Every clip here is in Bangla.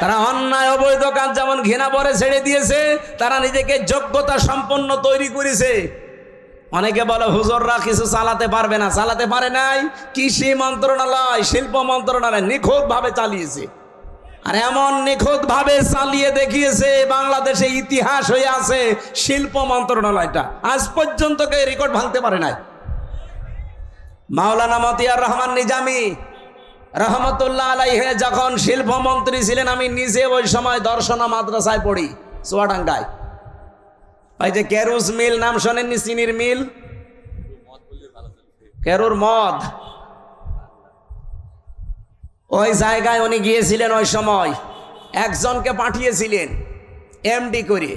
তারা অন্যায় অবৈধ কাজ যেমন ঘৃণা ভরে ছেড়ে দিয়েছে, তারা নিজেকে যোগ্যতা সম্পন্ন তৈরি করেছে। অনেকে বলে হুজুররা কিছু চালাতে পারবে না, চালাতে পারে নাই। কৃষি মন্ত্রণালয়, শিল্প মন্ত্রণালয় নিখুঁতভাবে চালিয়েছে, আর এমন নিখুঁতভাবে চালিয়ে দেখিয়েছে বাংলাদেশে ইতিহাস হয়ে আছে শিল্প মন্ত্রণালয়টা। আজ পর্যন্ত কেউ রেকর্ড ভাঙতে পারে নাই। মাওলানা মতিয়ার রহমান নিজামী রহমতুল্লাহ আলাইহি যখন শিল্পমন্ত্রী ছিলেন, আমি নিজে ওই সময় দর্শনা মাদ্রাসায় পড়ি চুয়াডাঙ্গায়। ওই যে কেরুস মিল নাম শোনেননি? চিনির মিল, কেরুর মদ, ওই জায়গায় উনি গিয়েছিলেন। ওই সময় একজনকে পাঠিয়েছিলেন এমডি করে।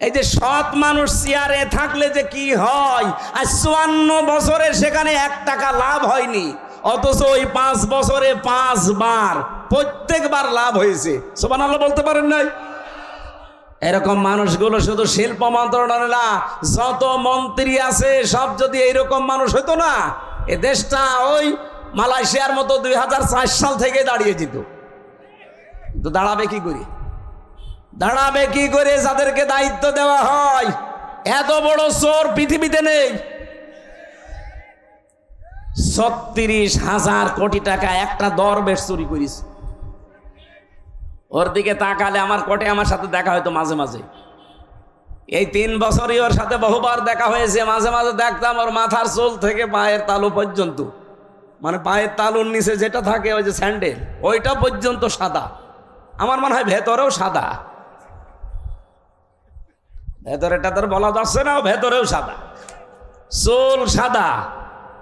এই যে সৎ মানুষ চেয়ারে থাকলে যে কি হয়, আর 54 বছরে সেখানে 1 টাকা লাভ হয়নি, অথচ ওই 5 বছরে 5 বার প্রত্যেকবার লাভ হয়েছে। সুবহানাল্লাহ বলতে পারেন নাই? এরকম মানুষগুলো শুধু শিল্প মন্ত্রণালয় না, যত মন্ত্রী আছে সব যদি এইরকম মানুষ হতো না, এ দেশটা ওই মালয়েশিয়ার মতো 2004 সাল থেকে দাঁড়িয়ে যেত। তো দাঁড়াবে কি করে? দাঁড়াবে কি করে যাদেরকে দায়িত্ব দেওয়া হয়? এত বড় চোর পৃথিবীতে নেই। 36,000 কোটি টাকা একটা দরবেশ চুরি করিস। ওর দিকে তাকালে আমার কোটে আমার সাথে দেখা হয়তো মাঝে মাঝে। এই 3 বছরই ওর সাথে বহুবার দেখা হয়েছে। মাঝে মাঝে দেখতাম ওর মাথার চুল থেকে পায়ের তালু পর্যন্ত, মানে পায়ের তালুর নিচে যেটা থাকে ওই যে স্যান্ডেল, ওইটা পর্যন্ত সাদা। আমার মনে হয় ভেতরেও সাদা। ভেতরেটা তোর বলা যাচ্ছে না, ভেতরেও সাদা, চুল সাদা,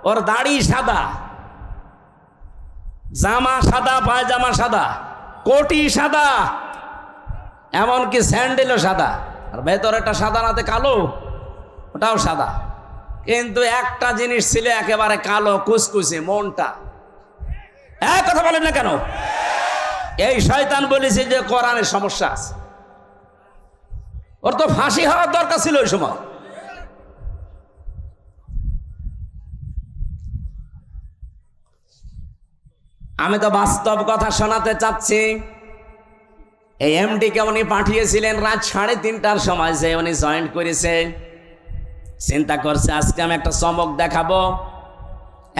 ওর দাড়ি সাদা, জামা সাদা, পায়জামা সাদা, কোটি সাদা, এমনকি স্যান্ডেলও সাদা। আর ভেতরেটা সাদা নাতে কালো, ওটাও সাদা। কিন্তু একটা জিনিস ছিল একেবারে কালো কুচকুচে, মনটা। কথা বলেন না কেন? এই শয়তান বলেছে যে কোরআনের সমস্যা আছে। ওর তো ফাঁসি হওয়ার দরকার ছিল ওই সময়। আমি তো বাস্তব কথা শোনাতে চাচ্ছি। এই এমডিকে উনি পাঠিয়েছিলেন রাত 3:30টার সময়, যে উনি জয়েন্ট করেছে। চিন্তা করছে আজকে আমি একটা চমক দেখাবো।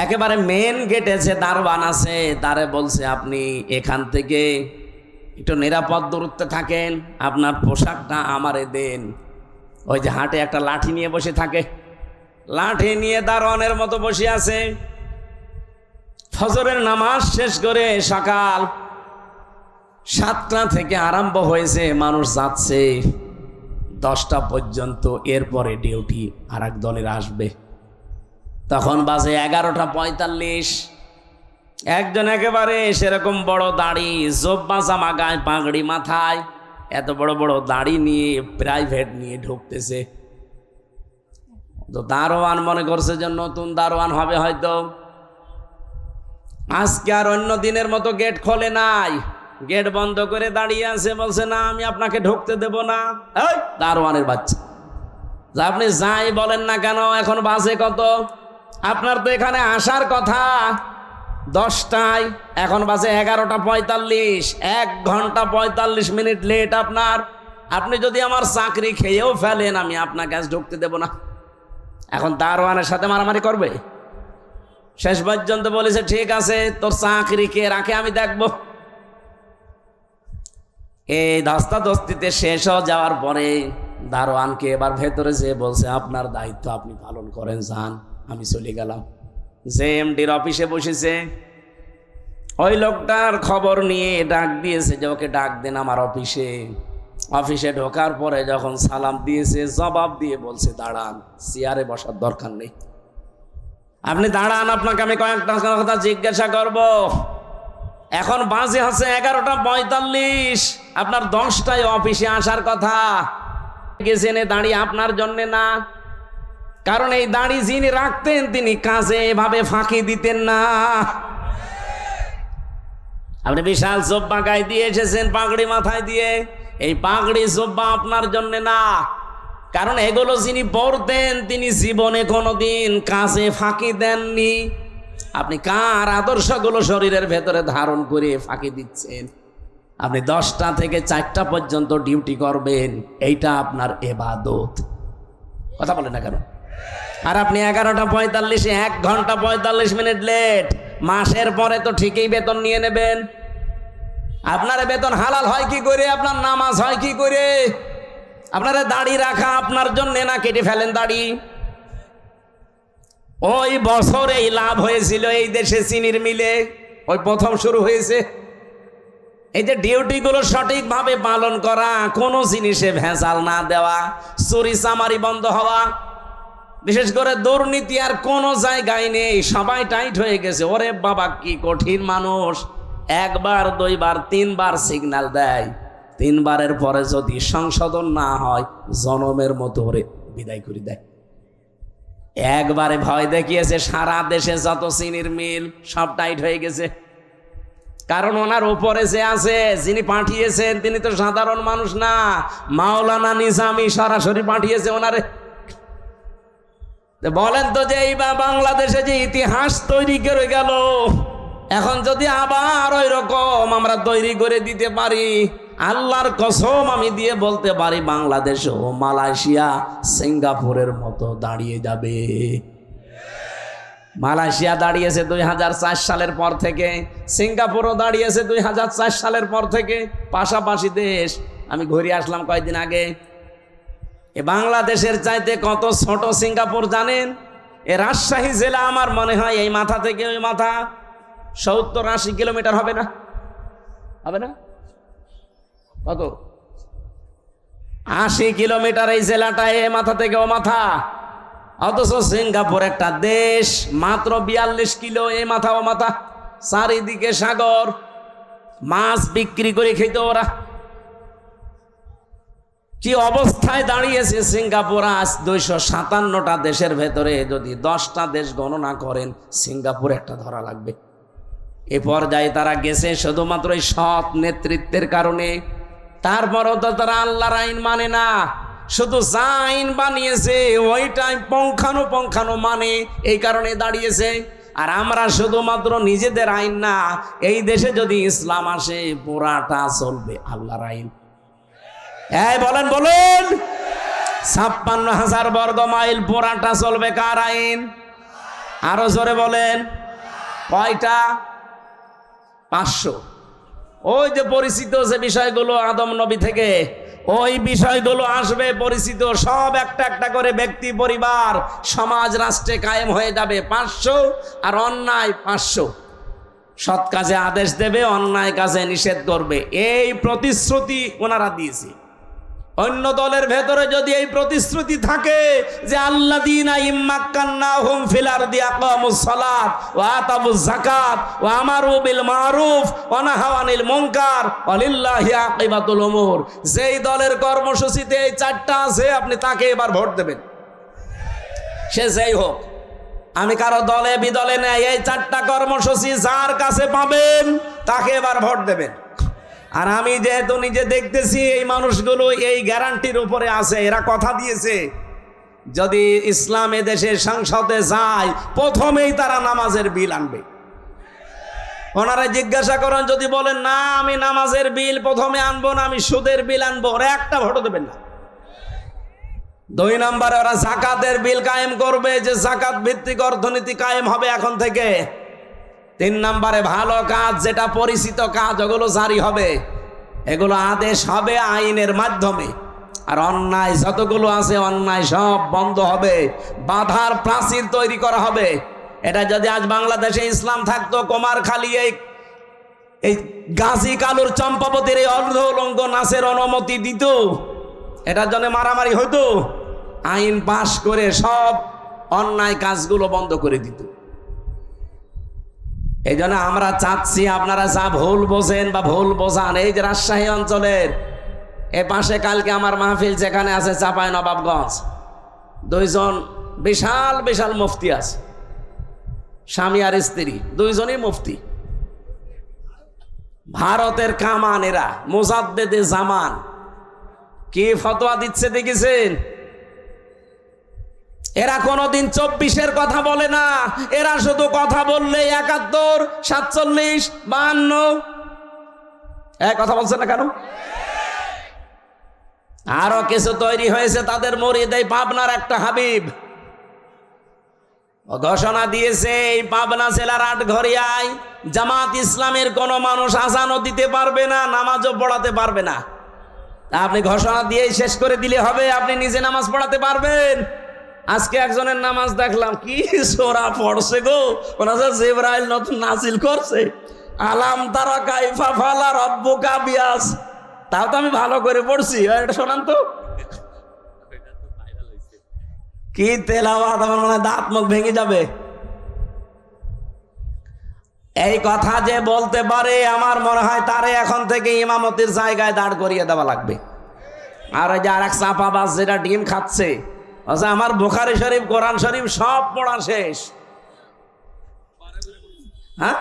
একেবারে মেন গেটে যে দারোয়ান আছে তারে বলছে, আপনি এখান থেকে একটু নিরাপদ দূরত্বে থাকেন, আপনার পোশাকটা আমারে দেন। ওই যে হাটে একটা লাঠি নিয়ে বসে থাকে, লাঠি নিয়ে দারোয়ানের মতো বসে আছে। ফজরের নামাজ শেষ করে সকাল 7টা থেকে আরম্ভ হয়েছে, মানুষ যাচ্ছে 10টা পর্যন্ত। এরপরে ডিউটি আর এক দলের আসবে। তখন বাজে 11:45। একজন একেবারে সেরকম বড় দাড়ি, জব্বা জামা গায়ে, পাগড়ি মাথায়, এত বড় বড় দাড়ি নিয়ে প্রাইভেট নিয়ে ঢুকতেছে। তো দারোয়ান মনে করছে যে নতুন দারোয়ান হবে হয়তো। আজকে আর অন্য দিনের মতো গেট খোলে নাই, গেট বন্ধ করে দাঁড়িয়ে আছে। বলছে, না আমি আপনাকে ঢুকতে দেব না। এই দারোয়ানের বাচ্চা, আপনি যাই বলেন না কেন, এখন বাজে কত? আপনার তো এখানে আসার কথা 10টায়, এখন বাজে 11:45, 1 ঘন্টা 45 মিনিট লেট আপনার। আপনি যদি আমার চাকরি খেয়েও ফেলেন, আমি আপনাকে আজ ঢুকতে দেব না। এখন দারোয়ানের সাথে মারামারি করবে? শেষ পর্যন্ত বলেছে, ঠিক আছে, তোর চাকরি কে রাখে আমি দেখব। এই ধস্তাধস্তিতে শেষ হয়ে যাওয়ার পরে দারোয়ানকে এবার ভেতরে যেয়ে বলছে, আপনার দায়িত্ব আপনি পালন করেন, যান। আমি চলে গেলাম। যে এমডির অফিসে বসেছে, ওই লোকটার খবর নিয়ে ডাক দিয়েছে যে ওকে ডাক দেন আমার অফিসে। অফিসে ঢোকার পরে যখন সালাম দিয়েছে, জবাব দিয়ে বলছে, দাঁড়ান, চেয়ারে বসার দরকার নেই, আপনি দাঁড়ান, আপনাকে আমি কয়েকটা কথা জিজ্ঞাসা করব। এখন বাজে হচ্ছে 11:45, আপনার 10টায় অফিসে আসার কথা। গেছেন দাঁড়িয়ে আপনার জন্য না, কারণ এই দাড়ি যিনি রাখতেন তিনি কাজে এভাবে ফাঁকি দিতেন না। আপনি বিশাল জব্বা গায়ে দিয়ে এসেছেন, পাগড়ি মাথায় দিয়ে। এই পাগড়ি জব্বা আপনার জন্য না, কারণ এগুলো যিনি পরতেন তিনি জীবনে কোনোদিন কাজে ফাঁকি দেননি। আপনি কার আদর্শগুলো শরীরের ভেতরে ধারণ করে ফাঁকি দিচ্ছেন? আপনি 10টা থেকে 4টা পর্যন্ত ডিউটি করবেন, এইটা আপনার ইবাদত। কথা বলেন না কেন? আর আপনি 11টা 45 1 ঘন্টা 45 মিনিট লেট, মাসের পরে তো ঠিকই বেতন নিয়ে নেবেন। আপনার বেতন হালাল হয় কি করে? আপনার নামাজ হয় কি করে? আপনারা দাড়ি রাখা আপনার জন্য না কেটে ফেলেন দাড়ি? ওই বছরেই লাভ হয়েছিল এই দেশে চিনির মিলে, ওই প্রথম শুরু হয়েছে। এই যে ডিউটিগুলো সঠিকভাবে পালন করা, কোনো জিনিসে ভেজাল না দেওয়া, চুরি চামারি বন্ধ হওয়া, বিশেষ করে দুর্নীতি আর কোনো জায়গায় নেই, সবাই টাইট হয়ে গেছে। ওরে বাবা কি কঠিন মানুষ! 1 বার 2 বার 3 বার সিগন্যাল দেয়, 3 বারের পরে যদি সংশোধন না হয় জনমের মতো ওরে বিদায় করে দেয়। একবারে ভয় দেখিয়েছে, সারা দেশে যত চিনির মিল সব টাইট হয়ে গেছে। কারণ ওনার উপরে যে আছে, যিনি পাঠিয়েছেন, তিনি তো সাধারণ মানুষ না, মাওলানা নিজামী সরাসরি পাঠিয়েছে ওনারে। বলেন তো যে এই বাংলাদেশে যে ইতিহাস তৈরি করে গেল, এখন যদি আবার ওই রকম আমরা তৈরি করে দিতে পারি, আল্লাহর কসম আমি দিয়ে বলতে পারি বাংলাদেশ ও মালয়েশিয়া সিঙ্গাপুরের মতো দাঁড়িয়ে যাবে। মালয়েশিয়া দাঁড়িয়েছে 2004 সালের পর থেকে, সিঙ্গাপুরও দাঁড়িয়েছে 2004 সালের পর থেকে, পাশাপাশি দেশ। আমি ঘুরে আসলাম কয়েকদিন আগে। এ বাংলাদেশের চাইতে কত ছোট সিঙ্গাপুর জানেন? এ রাজশাহী জেলা আমার মনে হয় এই মাথা থেকে ওই মাথা 70-80 কিলোমিটার হবে না? হবে না? কত? 80 কিলোমিটার এই জেলাটা, এ মাথা থেকে ও মাথা। অথচ সিঙ্গাপুর একটা দেশ, মাত্র 42 কিলো এ মাথা ও মাথা, চারিদিকে সাগর, মাছ বিক্রি করে খেত ওরা। কি অবস্থায় দাঁড়িয়েছে সিঙ্গাপুর আজ! 257টা দেশের ভেতরে যদি 10টা দেশ গণনা করেন, সিঙ্গাপুর একটা ধরা লাগবে। এ পর্যায়ে তারা গেছে শুধুমাত্র এই সৎ নেতৃত্বের কারণে। তারপরও তো তারা আল্লাহর আইন মানে না, শুধু যা আইন বানিয়েছে ওইটাই পঙ্খানো মানে, এই কারণে দাঁড়িয়েছে। আর আমরা শুধুমাত্র নিজেদের আইন না, এই দেশে যদি ইসলাম আসে পুরাটা চলবে আল্লাহর আইন। এই বলেন 56,000 বর্গ মাইল পুরাটা চলবে কার আইন? আরো জোরে বলেন, কয়টা? 500। ওই যে পরিচিত যে বিষয়গুলো আদম নবী থেকে, ওই বিষয়গুলো আসবে পরিচিত, সব একটা একটা করে ব্যক্তি, পরিবার, সমাজ, রাষ্ট্রে কায়েম হয়ে যাবে 500। আর অন্যায় 500। সৎ কাজে আদেশ দেবে, অন্যায় কাজে নিষেধ করবে। এই প্রতিশ্রুতি ওনারা দিয়েছে। অন্য দলের ভেতরে যদি এই প্রতিশ্রুতি থাকে যে আল্লাযীনা ইম্মাক্কান্নাহুম ফিল আরদি আকামুস সালাত ওয়া আতাবুজ যাকাত ওয়া আমারু বিল মারুফ ওয়া নাহাউ আনিল মুনকার ওয়ালিল্লাহি আকিবাতুল উমুর, যেই দলের কর্মসূচিতে এই 4টা আছে আপনি তাকে এবার ভোট দেবেন, সে যেই হোক। আমি কারো দলে বিদলে নেই, এই 4টা কর্মসূচি যার কাছে পাবেন তাকে এবার ভোট দেবেন। আর আমি যেহেতু নিজে দেখতেছি এই মানুষগুলো এই গ্যারান্টির উপরে আছে, এরা কথা দিয়েছে যদি ইসলাম দেশে সংসদে যায় প্রথমেই তারা নামাজের বিল আনবে। ওনারা জিজ্ঞাসা করেন, যদি বলেন না আমি নামাজের বিল প্রথমে আনবো না, আমি সুদের বিল আনবো, ওরা একটা ভোটও দেবেন না। 2 নম্বরে ওরা যাকাতের বিল কায়েম করবে, যে যাকাত ভিত্তিক অর্থনীতি কায়েম হবে এখন থেকে। 3 নম্বরে ভালো কাজ, যেটা পরিচিত কাজ, ওগুলো জারি হবে, এগুলো আদেশ হবে আইনের মাধ্যমে। আর অন্যায় যতগুলো আছে অন্যায় সব বন্ধ হবে, বাধার প্রাচীর তৈরি করা হবে। এটা যদি আজ বাংলাদেশে ইসলাম থাকতো, কুমারখালী এই গাজী কালুর চম্পাবতীর এই অর্ধ উলঙ্গ নাচের অনুমতি দিত, এটার জন্য মারামারি হইতো, আইন পাশ করে সব অন্যায় কাজগুলো বন্ধ করে দিত। এই জন্য আমরা চাচ্ছি আপনারা যা ভুল বোঝেন বা ভুল বোঝান, এই যে রাজশাহী অঞ্চলের এ পাশে কালকে আমার মাহফিল যেখানে আছে চাঁপাইনবাবগঞ্জ, 2 জন বিশাল বিশাল মুফতি আছে, স্বামী আর স্ত্রী 2 জনই মুফতি। ভারতের কামান এরা, মুজাদ্দেদে জামান, কি ফতোয়া দিচ্ছে দেখেছেন? এরা কোনোদিন 24-এর কথা বলে না, এরা শুধু কথা বললে 71, 47, 52, কথা বলছেন না কেন? আরো কিছু তৈরি হয়েছে তাদের মুরিদ। এই পাবনার একটা হাবিব ঘোষণা দিয়েছে, এই পাবনা জেলার আটঘরিয়ায় জামাত ইসলামের কোন মানুষ আজানও দিতে পারবে না, নামাজও পড়াতে পারবে না। আপনি ঘোষণা দিয়েই শেষ করে দিলে হবে? আপনি নিজে নামাজ পড়াতে পারবেন? আজকে একজনের নামাজ দেখলাম, কি সোরা পড়ছে গো, জিবরাইল নতুন নাজিল করছে, আলাম তারা কাইফা ফালা রব্বুকা বিয়াস। তাও তো আমি ভালো করে পড়ছি, এটা শোনান তো। কি তেলাওয়াত, আমার মনে হয় দাঁত মুখ ভেঙে যাবে। এই কথা যে বলতে পারে, আমার মনে হয় তারে এখন থেকে ইমামতির জায়গায় দাঁড় করিয়ে দেওয়া লাগবে। আর ওই যে আর এক চাপাবাজ যেটা ডিম খাচ্ছে, আচ্ছা আমার বুখারী শরীফ, কোরআন শরীফ সব পড়া শেষ, হ্যাঁ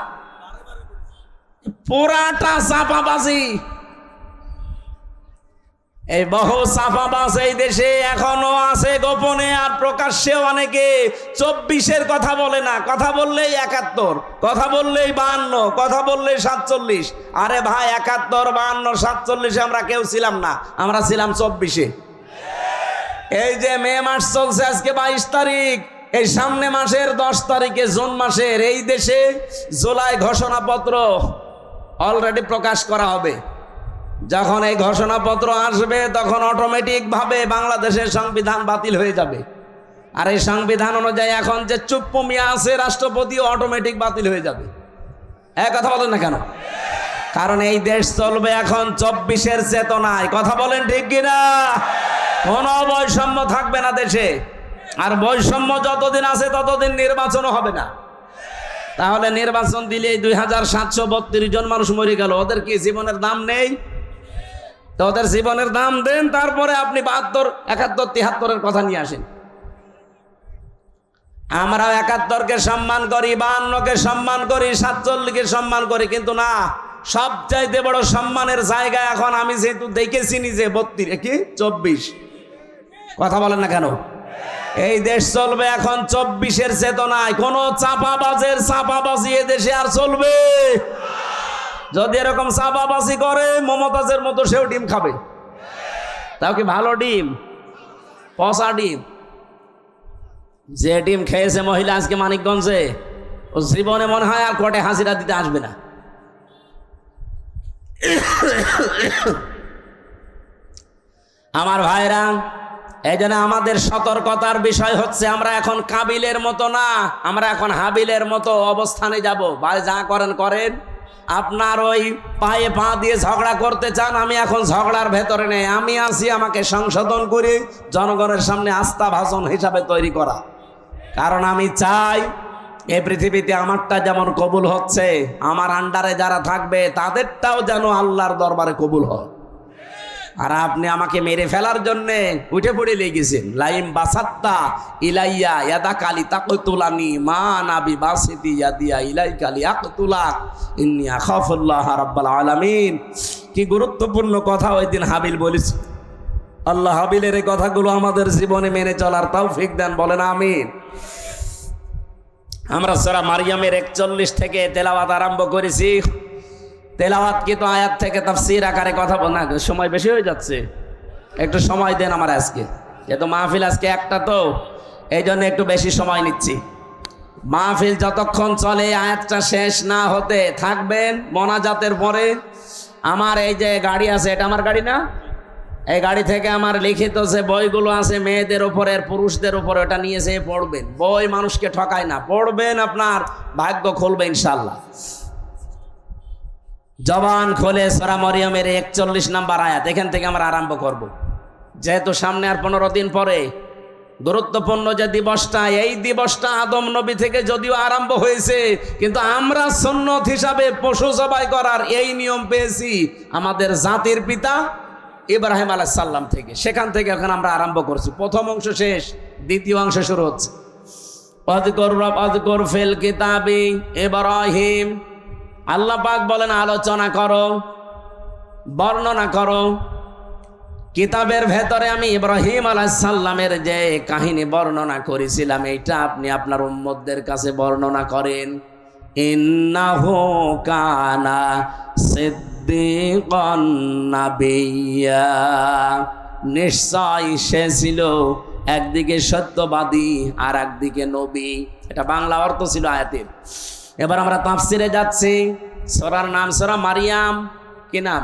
পুরাটা চাপাবাজি। এই বহু চাপাবাজ এই দেশে এখনো আছে গোপনে, আর প্রকাশ্যে অনেকে 24-এর কথা বলে না, কথা বললেই 71, কথা বললেই 52, কথা বললেই 47। আরে ভাই 71, 52, 47 আমরা কেউ ছিলাম না, আমরা ছিলাম 24-এ। এই যে মে মাস চলছে, আজকে 22 তারিখ, এই সামনে মাসের 10 তারিখে জুন মাসের এই দেশে জুলাই ঘোষণাপত্র অলরেডি প্রকাশ করা হবে। যখন এই ঘোষণাপত্র আসবে তখন অটোমেটিক ভাবে বাংলাদেশের সংবিধান বাতিল হয়ে যাবে। আর এই সংবিধান অনুযায়ী এখন যে চুপ্পু মিয়া আছে রাষ্ট্রপতিও অটোমেটিক বাতিল হয়ে যাবে। কথা বলেন না কেন? কারণ এই দেশ চলবে এখন 24-এর চেতনায়। কথা বলেন ঠিক কিনা? কোনো বৈষম্য থাকবে না দেশে, আর বৈষম্য যতদিন আছে ততদিন নির্বাচনও হবে না। তাহলে নির্বাচন দিলে 2732 জন মানুষ মরে গেল, ওদের কি জীবনের দাম নেই? তো ওদের জীবনের দাম দেন, তারপরে আপনি 72, 71, 73-এর কথা নিয়ে আসেন। আমরা 71-কে সম্মান করি, 52-কে সম্মান করি, 47-কে সম্মান করি, কিন্তু না, সবচাইতে বড় সম্মানের জায়গা এখন আমি যেহেতু দেখেছি নিজে 24। কথা বলেন না কেন? এই দেশ চলবে এখন 24-এর চেতনায়। কোন চাপাবাজের চাপাবাজি এ দেশে আর চলবে? যদি এরকম চাপাবাজি করে মমতাজের মতো সেও ডিম খাবে। তাও কি ভালো ডিম? পচা ডিম। যে ডিম খেয়েছে মহিলা আজকে মানিকগঞ্জে, ও জীবনে মনে হয় আর কোর্টে হাজিরা দিতে আসবে না। আমার ভাইরা, এই জন্য আমাদের সতর্কতার বিষয় হচ্ছে, আমরা এখন কাবিলের মতো না, আমরা এখন হাবিলের মতো অবস্থানে যাব। ভাই যা করেন করেন, আপনার ওই পায়ে পা দিয়ে ঝগড়া করতে চান, আমি এখন ঝগড়ার ভেতরে নেই, আমি আছি আমাকে সংশোধন করে জনগণের সামনে আস্থা ভাষণ হিসাবে তৈরি করা। কারণ আমি চাই এই পৃথিবীতে আমারটা যেমন কবুল হচ্ছে, আমার আন্ডারে যারা থাকবে তাদেরটাও যেন আল্লাহর দরবারে কবুল হয়। আর আপনি আমাকে মেরে ফেলার জন্য উঠে পড়ে লেগেছেন। লাইম বাসাত্তা ইলাইয়া ইয়াদা কালি তাকতুলানি মা নাবি বাসিতি ইয়াদিয়া ইলাই কালি আকতুলাক ইন্নী আখাফুল্লাহ রাব্বাল আলামিন। কি গুরুত্বপূর্ণ কথা ওই দিন হাবিল বলেছে। আল্লাহ হাবিলের এই কথাগুলো আমাদের জীবনে মেনে চলার তৌফিক দেন, বলেন আমিন। আমরা সূরা মারইয়ামের 41 থেকে তেলাওয়াত আরম্ভ করেছি। তেলাওয়াত কিন্তু আয়াত থেকে তাফসীর আকারে কথা বল না, সময় বেশি হয়ে যাচ্ছে, একটু সময় দেন আমার। আজকে যেহেতু মাহফিল আজকে একটা, তো এই জন্য একটু বেশি সময় নিচ্ছি। মাহফিল যতক্ষণ চলে আয়াতটা শেষ না হতে থাকবেন। মোনাজাতের পরে আমার এই যে গাড়ি আছে, এটা আমার গাড়ি না, এই গাড়ি থেকে আমার লিখিত যে বইগুলো আছে মেয়েদের উপরে, পুরুষদের উপরে, ওটা নিয়ে যেয়ে পড়বেন। বই মানুষকে ঠকায় না, পড়বেন, আপনার ভাগ্য খুলবে ইনশাল্লাহ। জবান খোলে সূরা মারইয়ামের 41 নম্বর আয়াত, এখান থেকে আমরা আরম্ভ করব। যেহেতু সামনে আর 15 দিন পরে গুরুত্বপূর্ণ যে দিবসটা, এই দিবসটা আদম নবী থেকে যদিও আরম্ভ হয়েছে, কিন্তু আমরা সুন্নত হিসাবে পশু জবাই করার এই নিয়ম পেয়েছি আমাদের জাতির পিতা ইব্রাহিম আলাইহিস সালাম থেকে। সেখান থেকে এখন আমরা আরম্ভ করছি। প্রথম অংশ শেষ, দ্বিতীয় অংশ শুরু হচ্ছে। ওয়াযকুর ফিল কিতাবি ইব্রাহিম, আল্লাহ পাক বলেন আলোচনা করো, বর্ণনা করো। কিতাবের ভেতরে আমি ইব্রাহিম আলাইহিস সালামের যে কাহিনী বর্ণনা করেছিলাম, এইটা আপনি আপনার উম্মতদের কাছে বর্ণনা করেন। ইন্নাহু কানা সিদ্দিকান নাবিয়্যা, নিশ্চয় সে ছিল একদিকে সত্যবাদী আর একদিকে নবী। এটা বাংলা অর্থ ছিল আয়াতের। এবার আমরা তাফসিরে যাচ্ছি। সূরার নাম সূরা মারিয়াম। কি নাম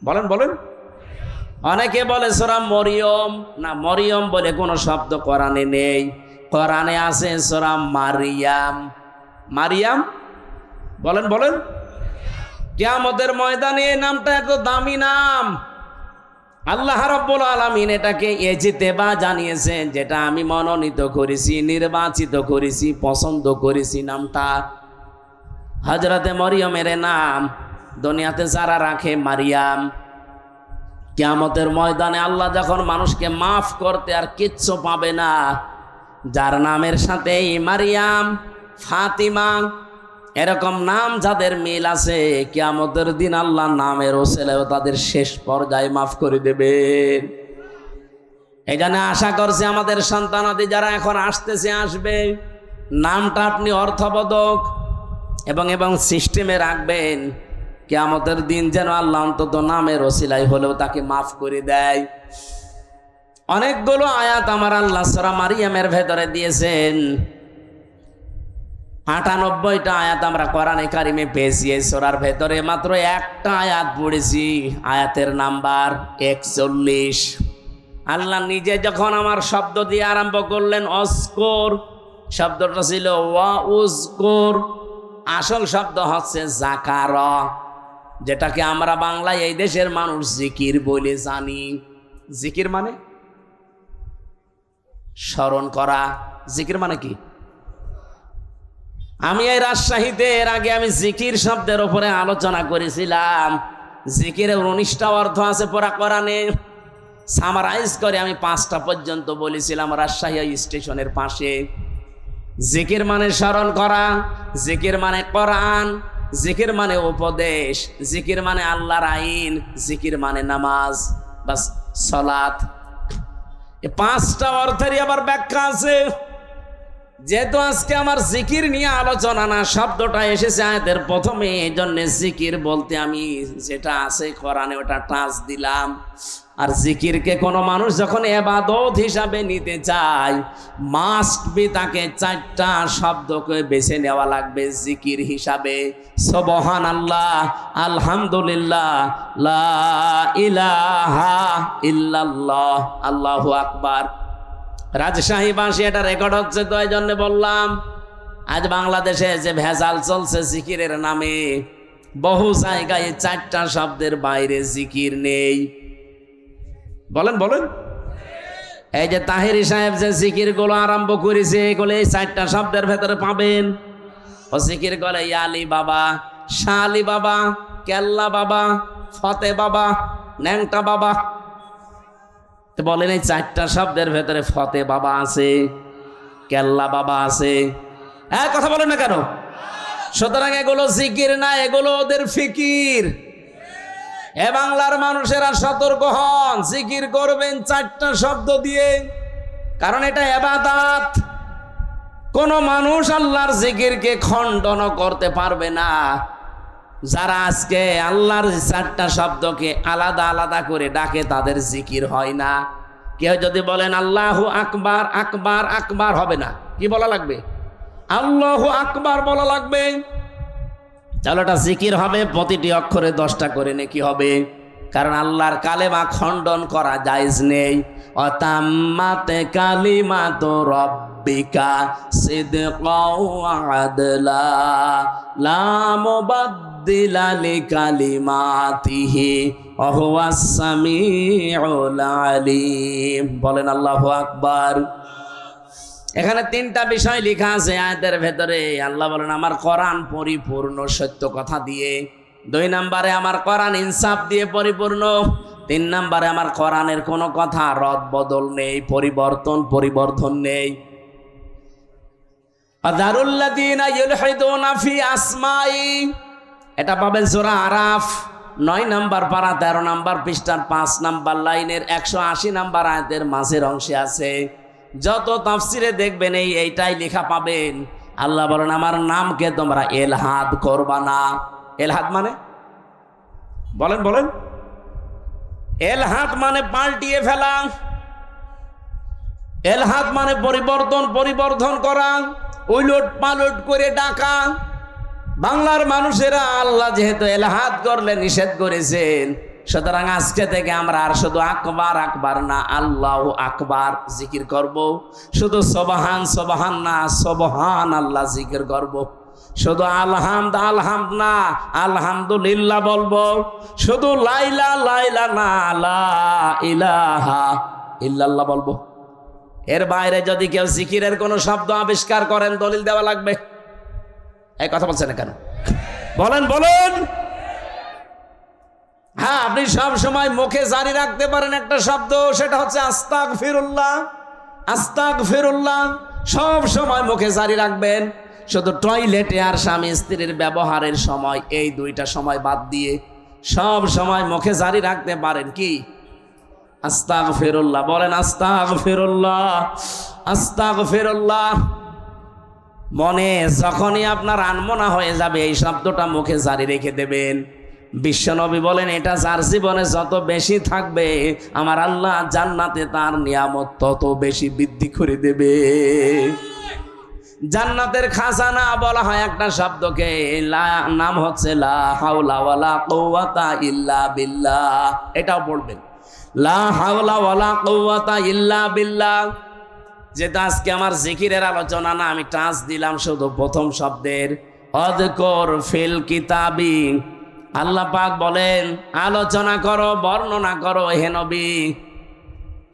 বলেন বলেন? অনেকে বলে সূরা মরিয়ম, না মরিয়ম বলে কোনো শব্দ কোরআনে নেই। কোরআনে আছে সূরা মারিয়াম। মারিয়াম বলেন বলেন। কিয়ামতের ময়দানে এই নামটা এত দামি নাম। আল্লাহ রাব্বুল আলামিন এটাকে ইজতিবা জানিয়েছেন, যেটা আমি মনোনীত করেছি, নির্বাচিত করেছি, পছন্দ করেছি নামটা। হযরতে মরিয়মের নাম দুনিয়াতে যারা রাখে মারিয়াম, কিয়ামতের ময়দানে আল্লাহ যখন মানুষকে মাফ করতে আর কিচ্ছু পাবে না, যার নামের সাথে মারিয়াম, ফাতিমা এরকম নাম যাদের মিল আছে, কিয়ামতের দিন আল্লাহ নামের ওসিলায় তাদের শেষ পর্যায়ে মাফ করে দেবেন। এই জন্য আশা করছি আমাদের সন্তানাদি যারা এখন আসতেছে, আসবে, নামটা আপনি অর্থবোধক এবং সিস্টেমে রাখবেন। কিয়ামতের দিন যেন আল্লাহ অন্তত নামের ওসিলায় হলেও তাকে মাফ করে দেয়। অনেকগুলো আয়াত আমার আল্লাহ সূরা মারিয়ামের ভেতরে দিয়েছেন। ৯৮টা আয়াত আমরা কোরআনে কারিমে পেয়েছি। এই সূরার ভেতরে মাত্র একটা আয়াত পড়েছি, আয়াতের নাম্বার ৪১। আল্লাহ নিজে যখন আমার শব্দ দিয়ে আরম্ভ করলেন অস্কর, শব্দটা ছিল ওয়া উজকুর, আসল শব্দ হচ্ছে যাকার, যেটাকে আমরা বাংলায় এই দেশের মানুষ জিকির বলে জানি। জিকির মানে স্মরণ করা। জিকির মানে কি? আমি এই রাজশাহীতে এর আগে আমি জিকির শব্দের উপরে আলোচনা করেছিলাম। জিকিরের ১৯টা অর্থ আছে পুরা কোরআনে। সামারাইজ করে আমি 5টা পর্যন্ত বলেছিলাম রাজশাহী স্টেশনের পাশে। জিকির মানে স্মরণ করা, জিকির মানে কোরআন, জিকির মানে উপদেশ, জিকির মানে আল্লাহর আইন, জিকির মানে নামাজ, বাস সালাত। এই 5টা অর্থেরই আবার ব্যাখ্যা আছে। যেহেতু আজকে আমার জিকির নিয়ে আলোচনা না, শব্দটা এসেছে আয়াতের প্রথমে, এই জন্য জিকির বলতে আমি যেটা আছে কোরআনে ওটা টাচ দিলাম। আর জিকিরকে কোনো মানুষ যখন ইবাদত হিসাবে নিতে চায়, মাস্ট বি তাকে 4টা শব্দকে বেছে নেওয়া লাগবে জিকির হিসাবে। সুবহানাল্লাহ, আলহামদুলিল্লাহ, লা ইলাহা ইল্লাল্লাহ, আল্লাহু আকবার। রাজশাহীবাসী এটা রেকর্ড হচ্ছে, তো এই জন্য বললাম। আজ বাংলাদেশে যে ভেজাল চলছে জিকিরের নামে, বহু জায়গায় 4টা শব্দের বাইরে জিকির নেই। বলেন বলেন। এই যে তাহেরি সাহেব যে জিকির গুলো আরম্ভ করেছে, এগুলো এই 4টা শব্দের ভেতরে পাবেন। ও জিকির করে ইয়ালি বাবা, শালি বাবা, কেল্লা বাবা, ফতে বাবা, ন্যাংটা বাবা। বলেন এই 4টা শব্দের ভেতরে ফতে বাবা আছে, কেল্লা বাবা আছে। কথা বলেন না কেন? সুতরাং এগুলো জিকির না, এগুলো ওদের ফিকির। এ বাংলার মানুষেরা সতর্ক হন, জিকির করবেন 4টা শব্দ দিয়ে, কারণ এটা ইবাদত। কোন মানুষ আল্লাহর জিকিরকে খণ্ডন করতে পারবে না। যারা আজকে আল্লাহর 4টা শব্দকে আলাদা আলাদা করে ডাকে, তাদের জিকির হয় না। কেউ যদি বলেন আল্লাহু আকবার, আকবার আকবার হবে না, কি বলা লাগবে? আল্লাহু আকবার বলা লাগবে। তাহলে এটা জিকির হবে, প্রতিটি অক্ষরে 10টা করে নেকি হবে। কারণ আল্লাহর কালেমা খণ্ডন করা জায়েজ নেই। অতাম্মাতে কালিমাতু রাব্বিকা সিদকাও ওয়া আদলা লা মুবাদদিলা লিকালিমাতিহি ওয়া হুয়াস সামিউল আলিম। বলেন আল্লাহু আকবার। এখানে 3টা বিষয় লেখা আছে আয়াতের ভেতরে। আল্লাহ বলেন আমার কোরআন পরিপূর্ণ সত্য কথা দিয়ে। 2 নম্বরে আমার কোরআন ইনসাফ দিয়ে পরিপূর্ণ। 3 নম্বরে আমার কোরআনের কোনো কথা রদ বদল নেই, পরিবর্তন নেই। আযারুল্লাযীনা ইউলহিদুনা ফি আসমাই, এটা পাবেন সূরা আরাফ 9 নম্বর পারা 13 নম্বর পৃষ্ঠার 5 নম্বর লাইনের 180 নম্বর আয়াতের মাঝের অংশে আছে। যত তাফসিরে দেখবেন এইটাই লেখা পাবেন। আল্লাহ বলেন আমার নামকে তোমরা এলহাদ করবা না। এলহাদ মানে বলেন বলেন। এলহাদ মানে পাল্টিয়ে ফেলা, এলহাদ মানে পরিবর্ধন করা, উলট পালট করে ডাকা। বাংলার মানুষেরা আল্লাহ যেহেতু এলহাদ করলে নিষেধ করেছেন, সুতরাং আজকে থেকে আমরা আর শুধু আকবার আকবার না, আল্লাহু আকবার জিকির করব। শুধু সুবহান সুবহান না, সুবহান আল্লাহ জিকির করব। শুধু আলহামদ না, আলহামদুলিল্লাহ বলবো। শুধু লাইলা লাইলা না, লা ইলাহা ইল্লাল্লাহ বলবো। এর বাইরে যদি কেউ জিকিরের কোনো শব্দ আবিষ্কার করেন, দলিল দেওয়া লাগবে। এই কথা বলছেন না কেন? বলেন বলেন। হ্যাঁ, আপনি সব সময় মুখে জারি রাখতে পারেন একটা শব্দ, সেটা হচ্ছে আস্তাগফিরুল্লাহ। আস্তাগফিরুল্লাহ সব সময় মুখে জারি রাখবেন। শুধু টয়লেটে আর স্বামী স্ত্রীর ব্যবহারের সময়, এই দুইটা সময় বাদ দিয়ে সব সময় মুখে জারি রাখতে পারেন কি? আস্তাগফিরুল্লাহ। বলেন আস্তাগফিরুল্লাহ, আস্তাগফিরুল্লাহ। মনে যখনই আপনার আনমনা হয়ে যাবে, এই শব্দটা মুখে জারি রেখে দেবেন। বিশ্বনবী বলেন, এটা যার জীবনে যত বেশি থাকবে, আমার আল্লাহ জান্নাতে তার নিয়ামত তত বেশি বৃদ্ধি করে দেবে। জান্নাতের খাজানা বলা হয় একটা শব্দকে, নাম হচ্ছে লা হাওলা ওয়ালা কুওয়াতা ইল্লা বিল্লাহ। এটাও পড়বেন, লা হাওলা ওয়ালা কুওয়াতা ইল্লা বিল্লাহ। যেটা আজকে আমার জিকিরের আলোচনা না, আমি টাচ দিলাম শুধু প্রথম শব্দের, অযকর ফিল কিতাবি। আল্লাহ পাক বলেন, আলোচনা করো, বর্ণনা করো হে নবী,